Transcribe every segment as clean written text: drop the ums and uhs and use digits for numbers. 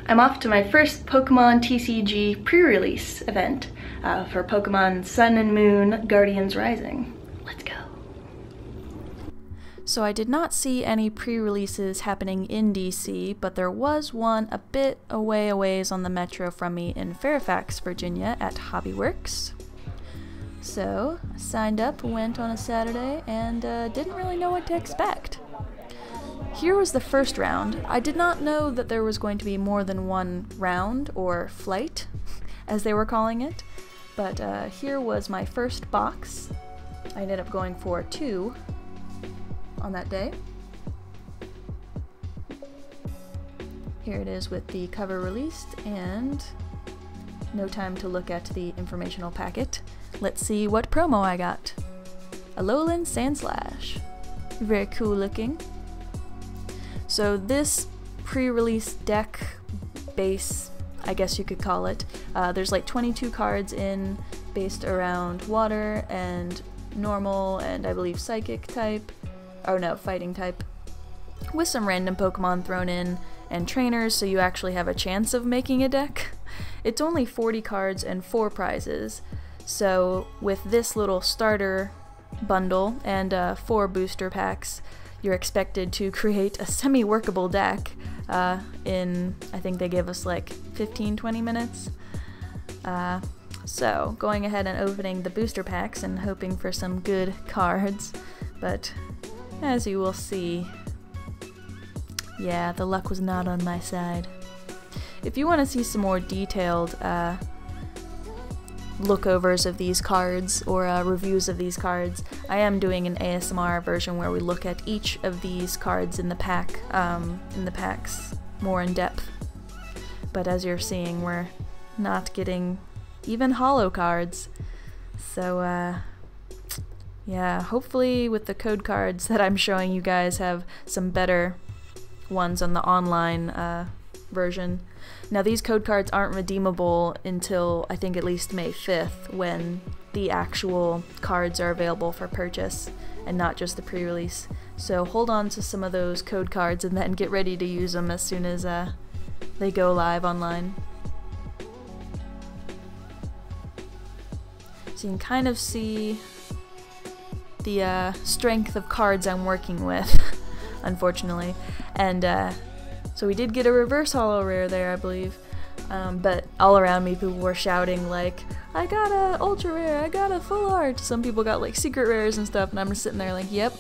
I'm off to my first Pokemon TCG pre-release event for Pokemon Sun and Moon Guardians Rising. Let's go. So I did not see any pre-releases happening in DC, but there was one a bit a ways on the metro from me in Fairfax, Virginia at Hobbyworks. So I signed up, went on a Saturday, and didn't really know what to expect. Here was the first round. I did not know that there was going to be more than one round, or flight, as they were calling it. But here was my first box. I ended up going for 2 on that day. Here it is with the cover released, and no time to look at the informational packet. Let's see what promo I got. Alolan Sandslash. Very cool looking. So this pre-release deck base, I guess you could call it, there's like 22 cards in based around water and normal and I believe psychic type, or no, fighting type, with some random Pokemon thrown in and trainers, so you actually have a chance of making a deck. It's only 40 cards and 4 prizes, so with this little starter bundle and 4 booster packs, you're expected to create a semi-workable deck in, I think they gave us like 15-20 minutes. So going ahead and opening the booster packs and hoping for some good cards, but as you will see, yeah, the luck was not on my side. If you want to see some more detailed lookovers of these cards or reviews of these cards, I am doing an ASMR version where we look at each of these cards in the pack, in the packs more in depth. But as you're seeing, we're not getting even holo cards. So yeah, hopefully with the code cards that I'm showing you guys have some better ones on the online version. Now these code cards aren't redeemable until I think at least May 5th, when the actual cards are available for purchase and not just the pre-release. So hold on to some of those code cards and then get ready to use them as soon as they go live online. So you can kind of see the strength of cards I'm working with, unfortunately. And so we did get a reverse holo rare there, I believe, but all around me people were shouting like, I got a ultra rare, I got a full art. Some people got like secret rares and stuff, and I'm just sitting there like, yep,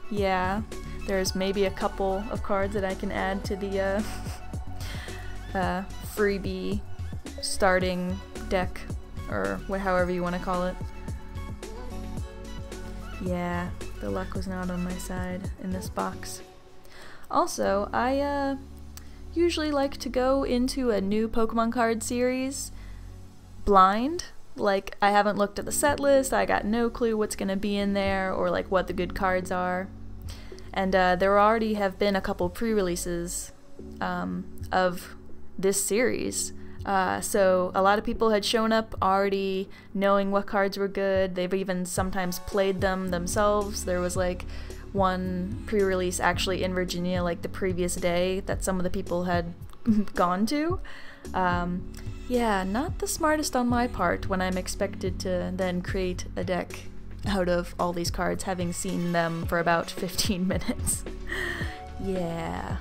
yeah. There's maybe a couple of cards that I can add to the freebie starting deck, or however you want to call it. Yeah, the luck was not on my side in this box. Also, I usually like to go into a new Pokemon card series blind. Like, I haven't looked at the set list, I got no clue what's gonna be in there or like what the good cards are. And there already have been a couple pre-releases of this series. So a lot of people had shown up already knowing what cards were good. They've even sometimes played them themselves. There was like one pre-release actually in Virginia like the previous day that some of the people had gone to. Yeah, not the smartest on my part when I'm expected to then create a deck out of all these cards, having seen them for about 15 minutes. Yeah,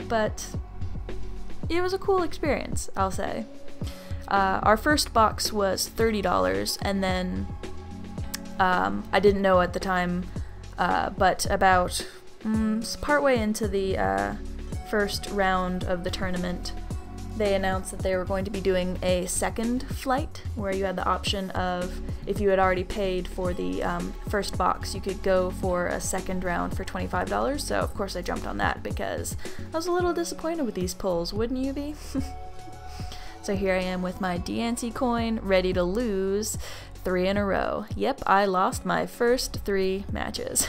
But it was a cool experience, I'll say. Our first box was $30, and then I didn't know at the time, but about partway into the first round of the tournament, they announced that they were going to be doing a second flight, where you had the option of, if you had already paid for the first box, you could go for a second round for $25. So of course I jumped on that because I was a little disappointed with these pulls, wouldn't you be? So here I am with my Diancie coin, ready to lose 3 in a row. Yep, I lost my first 3 matches.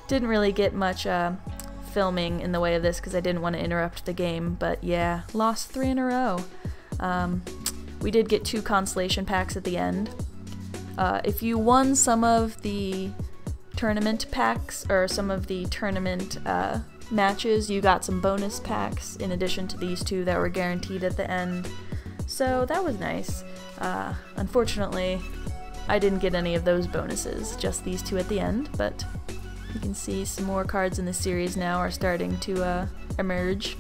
Didn't really get much filming in the way of this because I didn't want to interrupt the game, but yeah, lost 3 in a row. We did get 2 constellation packs at the end. If you won some of the tournament packs, or some of the tournament matches, you got some bonus packs in addition to these two that were guaranteed at the end. So that was nice. Unfortunately, I didn't get any of those bonuses, just these two at the end, but you can see some more cards in the series now are starting to emerge.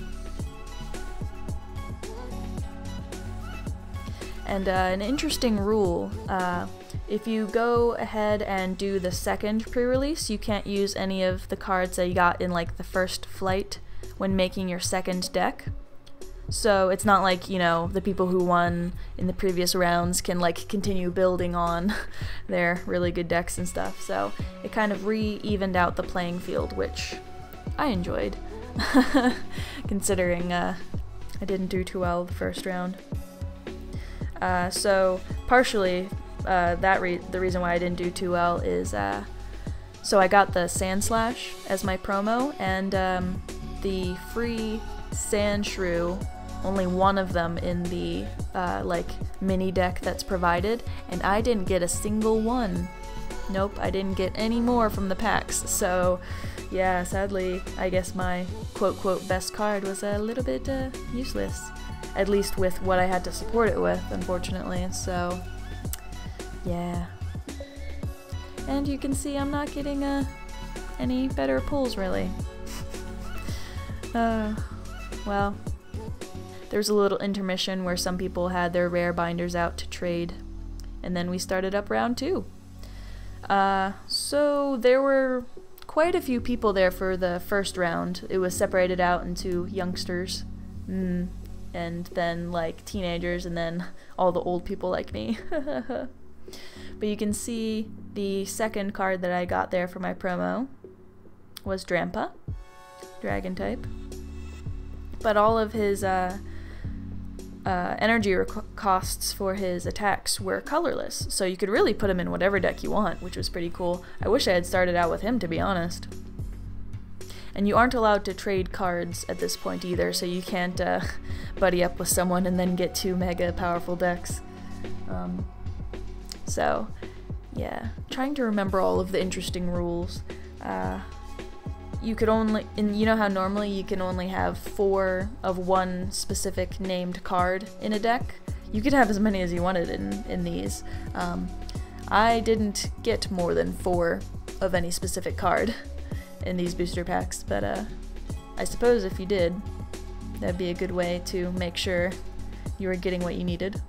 And an interesting rule, if you go ahead and do the second pre-release, you can't use any of the cards that you got in like the first flight when making your second deck. So it's not like, you know, the people who won in the previous rounds can like continue building on their really good decks and stuff. So it kind of re-evened out the playing field, which I enjoyed, considering I didn't do too well the first round. So partially the reason why I didn't do too well is so I got the Sand Slash as my promo, and the free Sand Shrew, only one of them in the like mini deck that's provided, and I didn't get a single one. Nope, I didn't get any more from the packs. So yeah, sadly, I guess my quote best card was a little bit useless. At least with what I had to support it with, unfortunately, so yeah. And you can see I'm not getting any better pulls, really. Well, there's a little intermission where some people had their rare binders out to trade, and then we started up round 2. So there were quite a few people there for the first round. It was separated out into youngsters. And then like teenagers, and then all the old people like me. But you can see the second card that I got there for my promo was Drampa, dragon type. But all of his energy costs for his attacks were colorless, so you could really put him in whatever deck you want, which was pretty cool. I wish I had started out with him, to be honest. And you aren't allowed to trade cards at this point either, so you can't buddy up with someone and then get 2 mega powerful decks. So, yeah, trying to remember all of the interesting rules. You could only, and you know how normally you can only have 4 of one specific named card in a deck? You could have as many as you wanted in these. I didn't get more than 4 of any specific card in these booster packs, but I suppose if you did, that'd be a good way to make sure you were getting what you needed.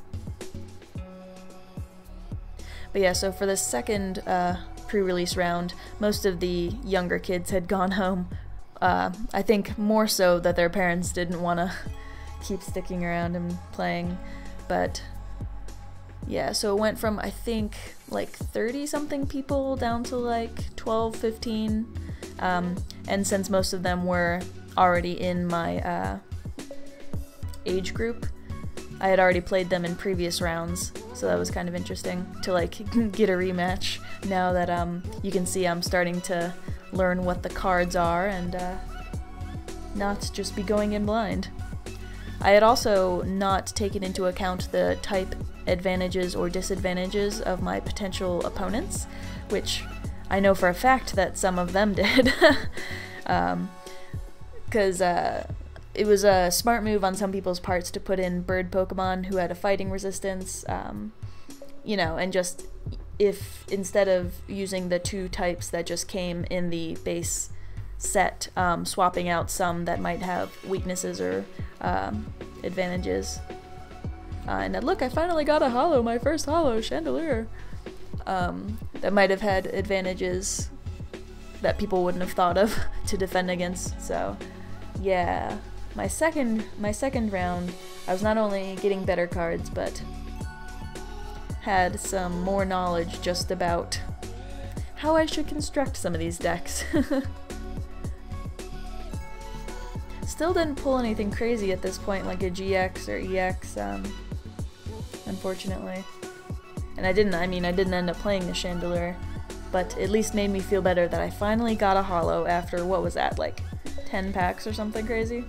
But yeah, so for the second pre-release round, most of the younger kids had gone home. I think more so that their parents didn't want to keep sticking around and playing, but yeah, so it went from, I think, like 30-something people down to like 12, 15. And since most of them were already in my age group, I had already played them in previous rounds, so that was kind of interesting to like get a rematch now that you can see I'm starting to learn what the cards are and not just be going in blind. I had also not taken into account the type advantages or disadvantages of my potential opponents, which I know for a fact that some of them did, because it was a smart move on some people's parts to put in bird Pokemon who had a fighting resistance, you know, and just if instead of using the 2 types that just came in the base set, swapping out some that might have weaknesses or advantages. And look, I finally got a holo, my first holo, Chandelier. That might have had advantages that people wouldn't have thought of to defend against. So yeah, my second round, I was not only getting better cards, but had some more knowledge just about how I should construct some of these decks. Still didn't pull anything crazy at this point, like a GX or EX, unfortunately. And I didn't end up playing the Chandelier, but at least made me feel better that I finally got a holo after, what was that, like 10 packs or something crazy?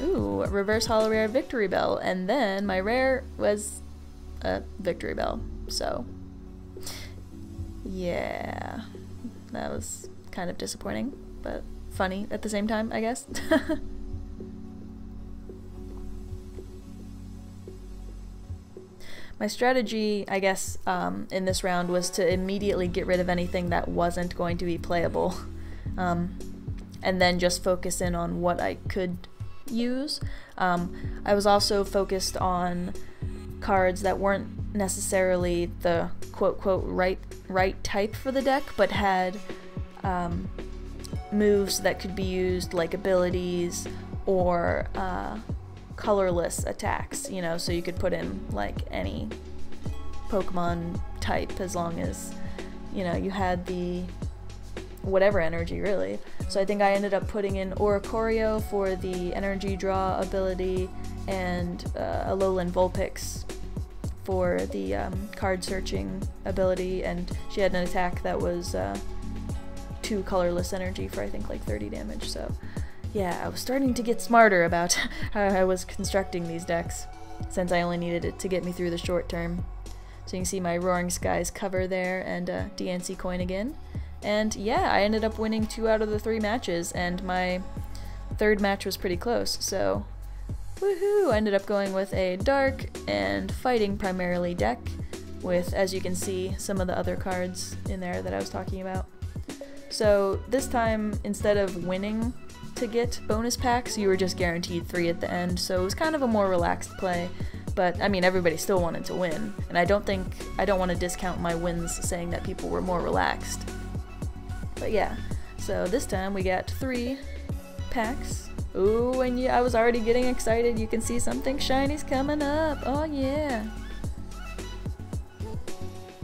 Ooh, reverse holo rare Victory Bell, and then my rare was a Victory Bell, so yeah, that was kind of disappointing, but funny at the same time, I guess. My strategy, I guess, in this round was to immediately get rid of anything that wasn't going to be playable, and then just focus in on what I could use. I was also focused on cards that weren't necessarily the quote-quote right type for the deck, but had moves that could be used, like abilities or colorless attacks, you know, so you could put in like any Pokemon type as long as, you know, you had the whatever energy, really. So I think I ended up putting in Oricorio for the energy draw ability, and Alolan Vulpix for the card searching ability, and she had an attack that was 2 colorless energy for I think like 30 damage. So yeah, I was starting to get smarter about how I was constructing these decks, since I only needed it to get me through the short term. So you can see my Roaring Skies cover there, and DNC coin again. And yeah, I ended up winning 2 out of the 3 matches, and my 3rd match was pretty close, so woohoo! I ended up going with a dark and fighting primarily deck, with, as you can see, some of the other cards in there that I was talking about. So this time, instead of winning to get bonus packs, you were just guaranteed 3 at the end, so it was kind of a more relaxed play. But I mean, everybody still wanted to win, and I don't want to discount my wins saying that people were more relaxed. But yeah, so this time we got 3 packs. Ooh, and yeah, I was already getting excited. You can see something shiny's coming up. Oh yeah.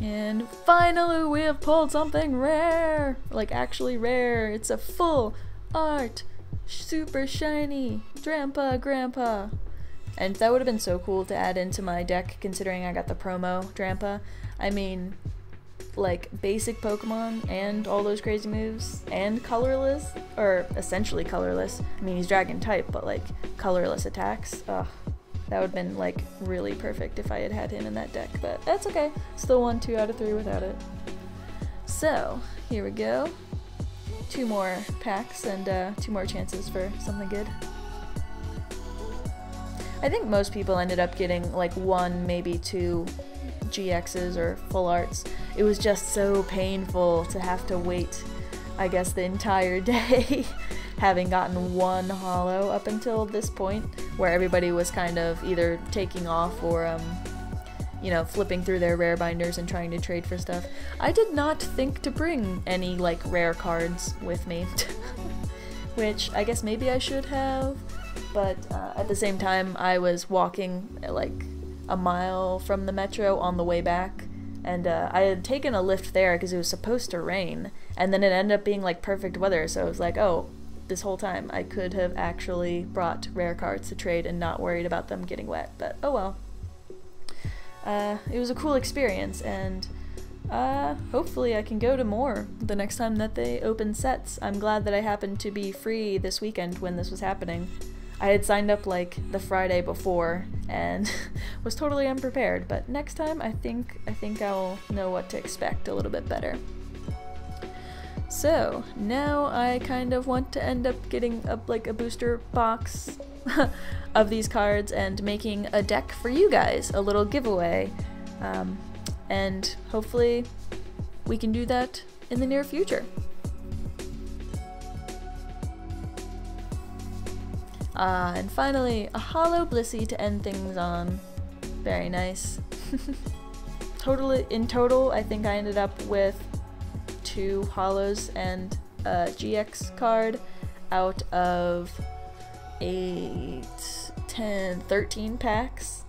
And finally we have pulled something rare. Like actually rare. It's a full art super shiny Grandpa. And that would have been so cool to add into my deck, considering I got the promo Grandpa. I mean, like, basic Pokemon and all those crazy moves, and colorless, or essentially colorless. I mean, he's dragon type, but like, colorless attacks. Ugh, that would have been like really perfect if I had had him in that deck, but that's okay. Still won 2 out of 3 without it. So, here we go. 2 more packs and 2 more chances for something good. I think most people ended up getting like 1, maybe 2 GXs or full arts. It was just so painful to have to wait, I guess, the entire day, having gotten 1 holo up until this point, where everybody was kind of either taking off or, you know, flipping through their rare binders and trying to trade for stuff. I did not think to bring any, like, rare cards with me, which I guess maybe I should have, but at the same time, I was walking, like, a mile from the metro on the way back, and I had taken a lift there because it was supposed to rain, and then it ended up being like perfect weather, so I was like, oh, this whole time I could have actually brought rare cards to trade and not worried about them getting wet, but oh well. It was a cool experience, and hopefully I can go to more the next time that they open sets. I'm glad that I happened to be free this weekend when this was happening. I had signed up like the Friday before and was totally unprepared, but next time I think I'll know what to expect a little bit better. So now I kind of want to end up getting like a booster box of these cards and making a deck for you guys, a little giveaway, and hopefully we can do that in the near future. And finally, a holo Blissey to end things on. Very nice. In total, I think I ended up with 2 holos and a GX card out of 8, 10, 13 packs.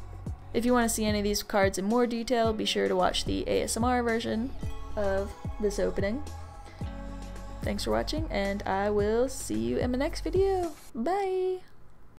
If you want to see any of these cards in more detail, be sure to watch the ASMR version of this opening. Thanks for watching, and I will see you in my next video. Bye!